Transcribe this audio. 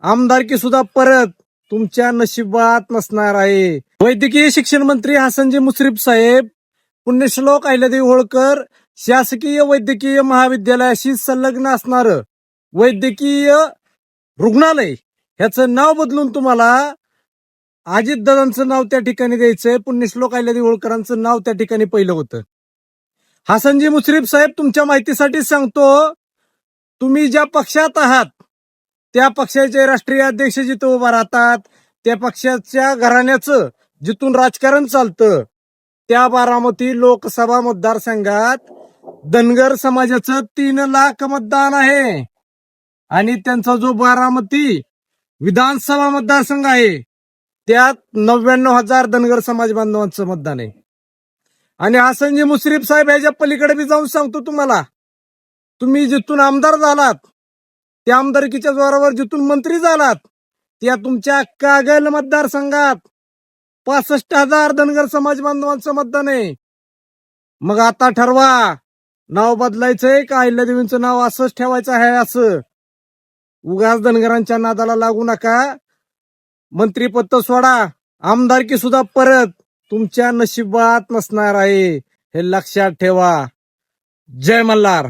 आमदारकी सुद्धा परत तुमच्या नशिबात नसणार आहे. वैद्यकीय शिक्षण मंत्री हसनजी मुश्रीफ साहेब, पुण्यश्लोक अहिल्यादेवी होळकर शासकीय वैद्यकीय महाविद्यालयाशी संलग्न असणार वैद्यकीय रुग्णालय ह्याचं नाव बदलून तुम्हाला अजितदादांचं नाव त्या ठिकाणी द्यायचंय. पुण्यश्लोक अहिल्यादेवी होळकरांचं नाव त्या ठिकाणी पहिलं होतं. हसनजी मुश्रीफ साहेब, तुमच्या माहितीसाठी सांगतो, तुम्ही ज्या पक्षात आहात त्या पक्षाचे राष्ट्रीय अध्यक्ष जिथं उभा राहतात, त्या पक्षाच्या घराण्याचं जिथून राजकारण चालतं, त्या बारामती लोकसभा मतदारसंघात धनगर समाजाचं 3 लाख मतदान आहे आणि त्यांचा जो बारामती विधानसभा मतदारसंघ आहे त्यात 99,000 धनगर समाज बांधवांचं मतदान आहे. आणि हसनजी मुश्रीफ साहेब, ह्याच्या पलीकडे मी जाऊन सांगतो तुम्हाला, तुम्ही जिथून आमदार झालात त्या आमदारकीच्या जोरावर जिथून मंत्री झालात त्या तुमच्या कागल मतदारसंघात 65,000 धनगर समाज बांधवांचं मतदान आहे. मग आता ठरवा, नाव बदलायचंय का अहिल्यादेवींचं नाव असंच ठेवायचं आहे? असं उगाच धनगरांच्या नादाला लागू नका. मंत्रीपद सोडा, आमदारकी सुद्धा परत तुमच्या नशिबात नसणार आहे, हे लक्षात ठेवा. जय मल्हार.